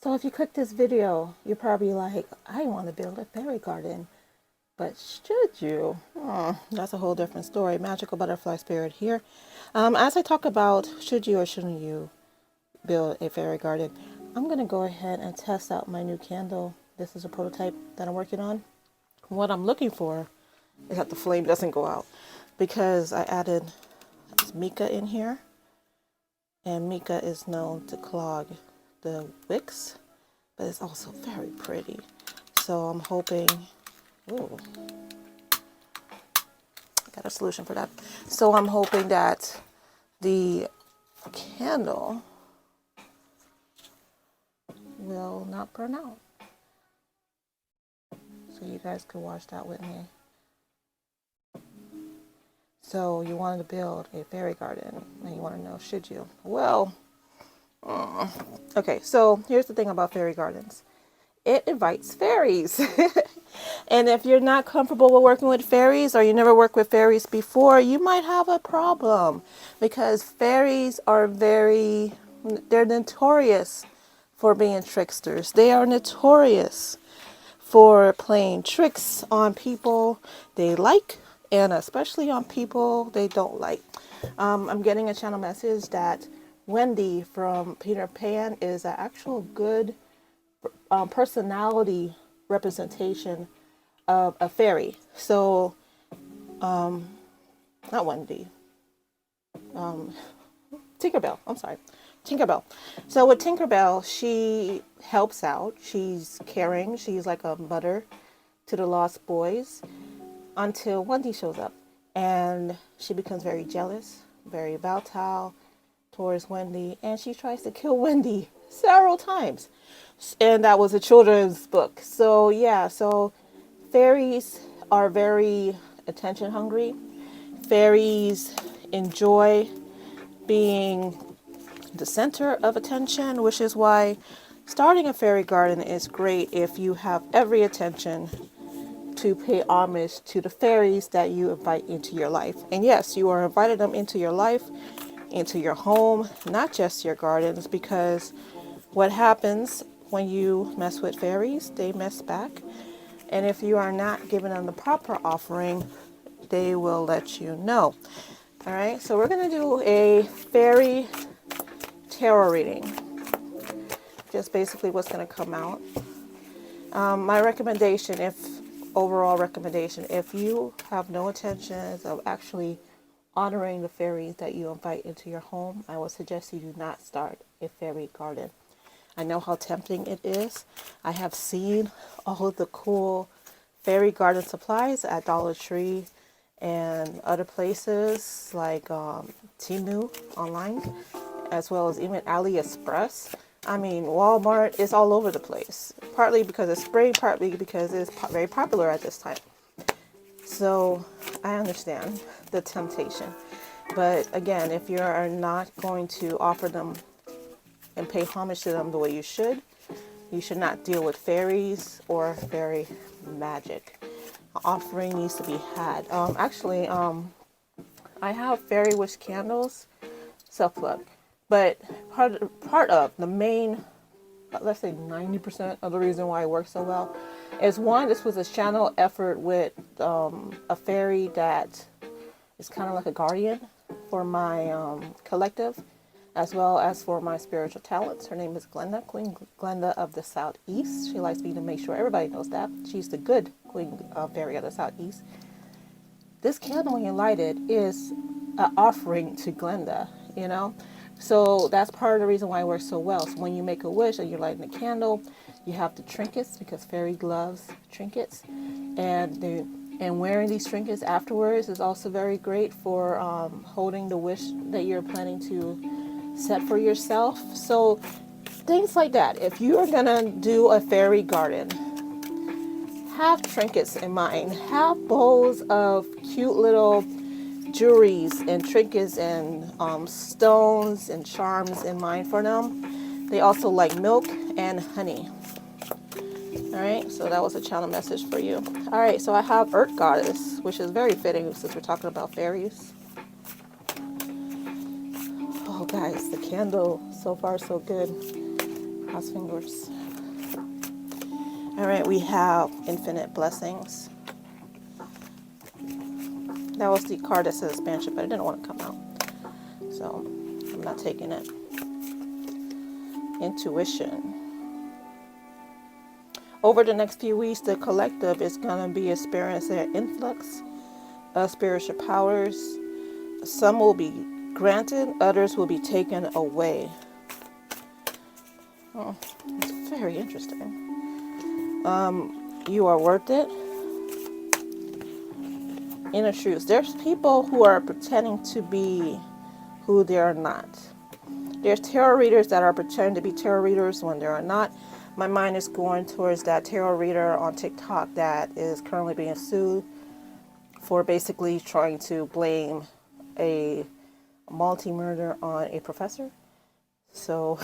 So if you click this video, you're probably like, I want to build a fairy garden. But should you? That's a whole different story. Magical butterfly spirit here. As I talk about should you or shouldn't you build a fairy garden, I'm going to go ahead and test out my new candle. This is a prototype that I'm working on. What I'm looking for is that the flame doesn't go out, because I added mica in here, and mica is known to clog the wicks, but it's also very pretty. So I'm hoping, ooh, I got a solution for that. So I'm hoping that the candle will not burn out. So you guys could watch that with me. So you wanted to build a fairy garden, and you want to know, should you? Well, okay, so here's the thing about fairy gardens. It invites fairies. And if you're not comfortable with working with fairies, or you never worked with fairies before, you might have a problem, because fairies are they're notorious for being tricksters. They are notorious for playing tricks on people they like, and especially on people they don't like. I'm getting a channel message that Wendy from Peter Pan is an actual good personality representation of a fairy. So, not Wendy, Tinkerbell. I'm sorry, Tinkerbell. So with Tinkerbell, she helps out. She's caring. She's like a mother to the lost boys until Wendy shows up, and she becomes very jealous, very volatile towards Wendy, and she tries to kill Wendy several times. And that was a children's book. So yeah, so fairies are very attention hungry. Fairies enjoy being the center of attention, which is why starting a fairy garden is great if you have every attention to pay homage to the fairies that you invite into your life. And yes, you are inviting them into your life, into your home, not just your gardens, because what happens when you mess with fairies, they mess back. And if you are not giving them the proper offering, they will let you know. All right, so we're going to do a fairy tarot reading. Just basically what's going to come out. My recommendation, overall recommendation, if you have no intentions of actually honoring the fairies that you invite into your home, I would suggest you do not start a fairy garden. I know how tempting it is. I have seen all of the cool fairy garden supplies at Dollar Tree and other places like Temu online, as well as even AliExpress. I mean, Walmart is all over the place. Partly because it's spring, partly because it's very popular at this time. So I understand the temptation. But again, if you are not going to offer them and pay homage to them the way you should not deal with fairies or fairy magic. An offering needs to be had. I have fairy wish candles, self-plug, but part of the main, let's say 90% of the reason why it works so well is, one, this was a channel effort with a fairy that is kind of like a guardian for my collective, as well as for my spiritual talents. Her name is Glenda, Queen Glenda of the Southeast. She likes me to make sure everybody knows that. She's the good Queen Fairy of the Southeast. This candle, when you light it, is an offering to Glenda, you know? So that's part of the reason why it works so well. So when you make a wish and you're lighting a candle, you have the trinkets, because fairy loves trinkets. And wearing these trinkets afterwards is also very great for holding the wish that you're planning to set for yourself. So things like that. If you are gonna do a fairy garden, have trinkets in mind. Have bowls of cute little jewelries and trinkets and stones and charms in mind for them. They also like milk and honey. All right, so that was a channel message for you. All right, so I have Earth Goddess, which is very fitting since we're talking about fairies. Oh, guys, the candle, so far so good. Cross fingers. All right, we have infinite blessings. That was the card that says expansion, but I didn't want to come out, so I'm not taking it. Intuition. Over the next few weeks, the collective is going to be experiencing an influx of spiritual powers. Some will be granted, others will be taken away. Oh, it's very interesting. You are worth it. Inner truths. There's people who are pretending to be who they are not. There's tarot readers that are pretending to be tarot readers when they are not. My mind is going towards that tarot reader on TikTok that is currently being sued for basically trying to blame a multi-murder on a professor. So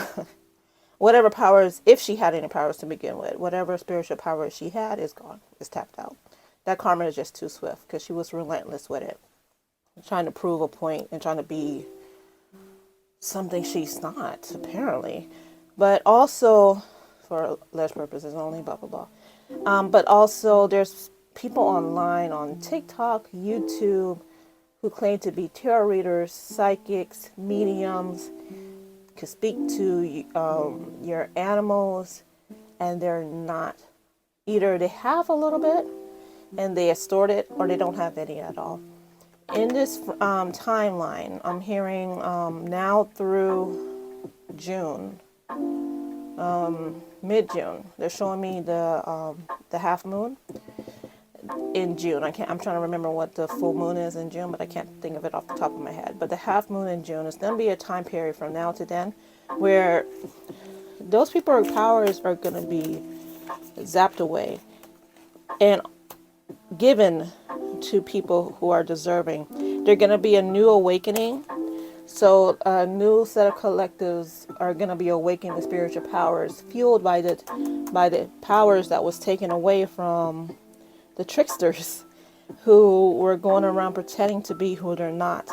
whatever powers, if she had any powers to begin with, whatever spiritual power she had is gone, is tapped out. That karma is just too swift because she was relentless with it. Trying to prove a point and trying to be something she's not, apparently. But also, for alleged purposes only, blah, blah, blah. But also, there's people online on TikTok, YouTube, who claim to be tarot readers, psychics, mediums, can speak to your animals, and they're not. Either they have a little bit, and they extort it, or they don't have any at all. In this timeline, I'm hearing now through June, mid-June, they're showing me the half moon in June. I'm trying to remember what the full moon is in June, but I can't think of it off the top of my head. But the half moon in June is going to be a time period from now to then where those people's powers are going to be zapped away and given to people who are deserving. There's going to be a new awakening. So a new set of collectives are going to be awakening the spiritual powers, fueled by the powers that was taken away from the tricksters who were going around pretending to be who they're not.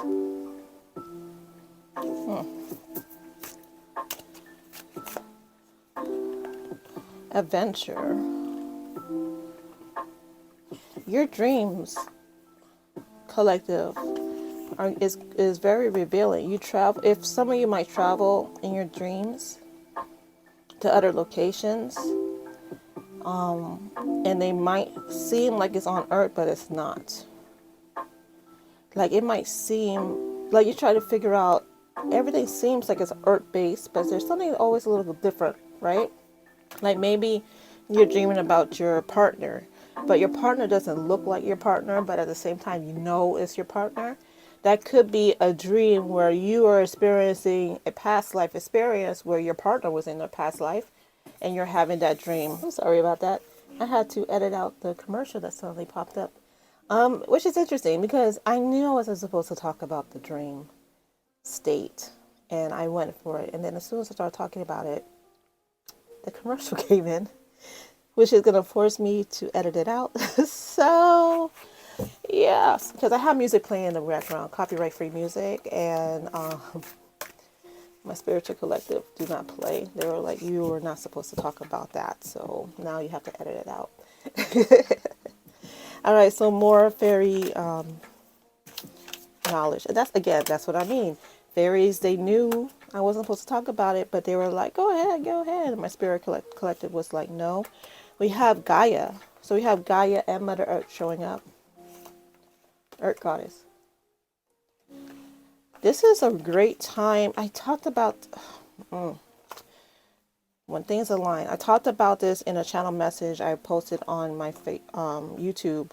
Adventure. Your dreams, collective, is very revealing. You travel. If some of you might travel in your dreams to other locations, and they might seem like it's on Earth, but it's not. Like it might seem like you try to figure out. Everything seems like it's Earth-based, but there's something always a little different, right? Like maybe you're dreaming about your partner, but your partner doesn't look like your partner, but at the same time you know it's your partner. That could be a dream where you are experiencing a past life experience where your partner was in a past life and you're having that dream. I'm sorry about that. I had to edit out the commercial that suddenly popped up, which is interesting because I knew I wasn't supposed to talk about the dream state, and I went for it. And then as soon as I started talking about it, the commercial came in, which is going to force me to edit it out. So, yes, because I have music playing in the background, copyright-free music, and my spiritual collective do not play. They were like, you were not supposed to talk about that, so now you have to edit it out. All right, so more fairy knowledge. And that's what I mean. Fairies, they knew I wasn't supposed to talk about it, but they were like, go ahead. And my spirit collective was like, no. We have Gaia. So we have Gaia and Mother Earth showing up. Earth goddess. This is a great time. I talked about when things align. I talked about this in a channel message I posted on my YouTube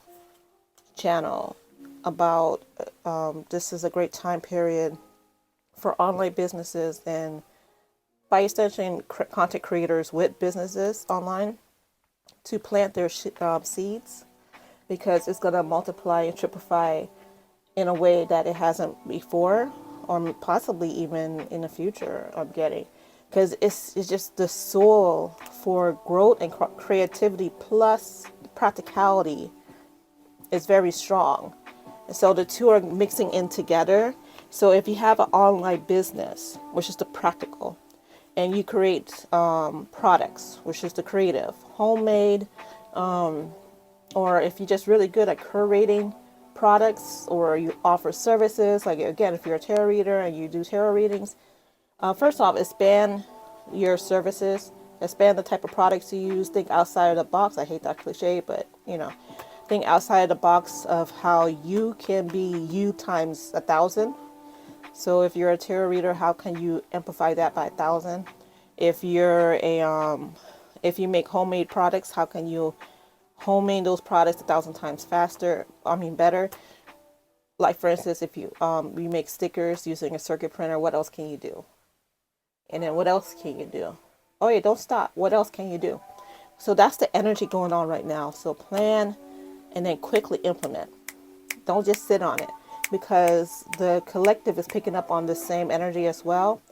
channel about this is a great time period for online businesses and by extension content creators with businesses online to plant their seeds, because it's going to multiply and triplify in a way that it hasn't before, or possibly even in the future. I'm getting, because it's just the soul for growth and creativity plus practicality is very strong. So the two are mixing in together. So if you have an online business, which is the practical, and you create products, which is the creative, homemade, or if you're just really good at curating products, or you offer services, like again, if you're a tarot reader and you do tarot readings, first off, expand your services, expand the type of products you use, think outside of the box. I hate that cliche, but think outside of the box of how you can be you times 1,000. So if you're a tarot reader, how can you amplify that by 1,000? If you're if you make homemade products, how can you homemade those products 1,000 times faster? I mean, better. Like for instance, if you you make stickers using a circuit printer, what else can you do? And then what else can you do? Oh yeah, don't stop. What else can you do? So that's the energy going on right now. So plan and then quickly implement. Don't just sit on it, because the collective is picking up on the same energy as well.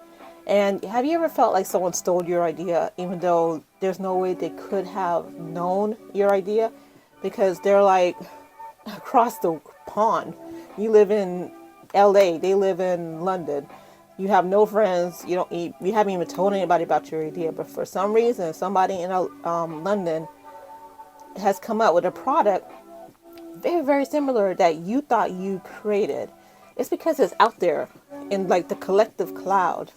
And have you ever felt like someone stole your idea, even though there's no way they could have known your idea, because they're like across the pond? You live in LA, they live in London. You have no friends, you don't eat, you haven't even told anybody about your idea, but for some reason somebody in London has come up with a product very, very similar that you thought you created. It's because it's out there in like the collective cloud,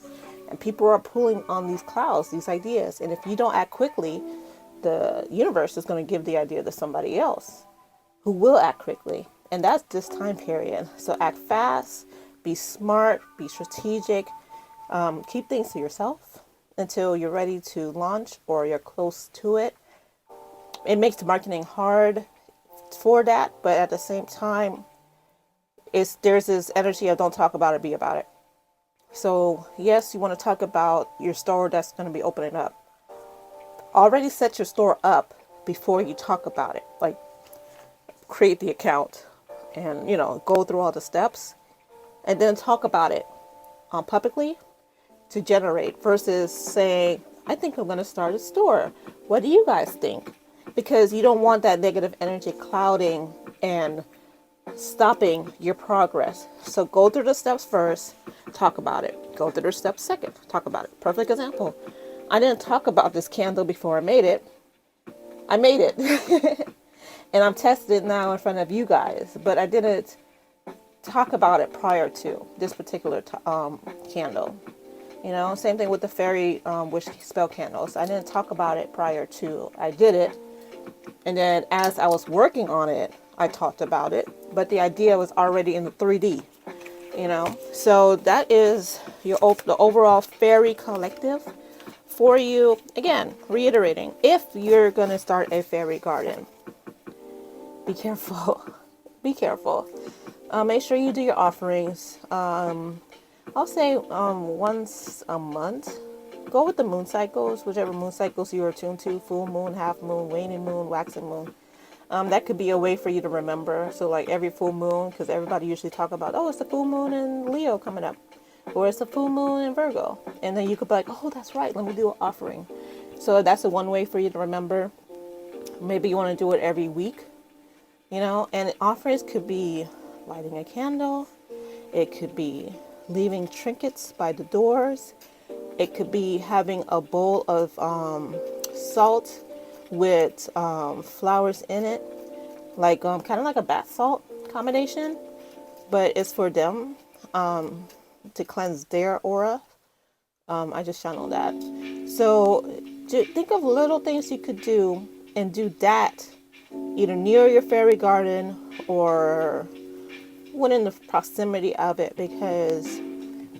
and people are pulling on these clouds, these ideas. And if you don't act quickly, the universe is going to give the idea to somebody else who will act quickly. And that's this time period. So act fast, be smart, be strategic, keep things to yourself until you're ready to launch or you're close to it. It makes the marketing hard for that, but at the same time, there's this energy of don't talk about it, be about it. So yes, you want to talk about your store that's going to be opening up. Already set your store up before you talk about it. Like create the account and go through all the steps, and then talk about it publicly to generate, versus saying, I think I'm going to start a store. What do you guys think? Because you don't want that negative energy clouding and stopping your progress. So go through the steps first, talk about it. Go through the steps second, talk about it. Perfect example. I didn't talk about this candle before I made it. I made it. And I'm testing it now in front of you guys. But I didn't talk about it prior to this particular candle. Same thing with the fairy witch spell candles. I didn't talk about it prior to. I did it. And then as I was working on it, I talked about it, but the idea was already in the 3D, So that is the overall fairy collective for you. Again, reiterating, if you're going to start a fairy garden, be careful. Be careful. Make sure you do your offerings. I'll say once a month. Go with the moon cycles, whichever moon cycles you are attuned to, full moon, half moon, waning moon, waxing moon. That could be a way for you to remember. So like every full moon, because everybody usually talk about, oh, it's the full moon in Leo coming up, or it's the full moon in Virgo. And then you could be like, oh, that's right, let me do an offering. So that's a one way for you to remember. Maybe you want to do it every week, and offerings could be lighting a candle. It could be leaving trinkets by the doors. It could be having a bowl of salt with flowers in it, like kind of like a bath salt combination, but it's for them to cleanse their aura. I just channeled that. So think of little things you could do, and do that either near your fairy garden or within the proximity of it, because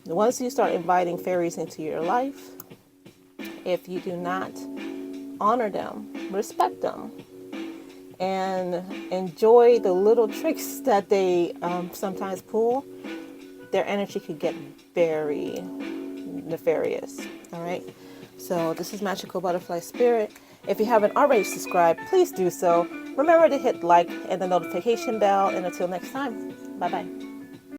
once you start inviting fairies into your life, if you do not honor them, respect them, and enjoy the little tricks that they sometimes pull, their energy could get very nefarious. All right. So this is Magical Butterfly Spirit. If you haven't already subscribed, please do so. Remember to hit like and the notification bell. And until next time, bye-bye.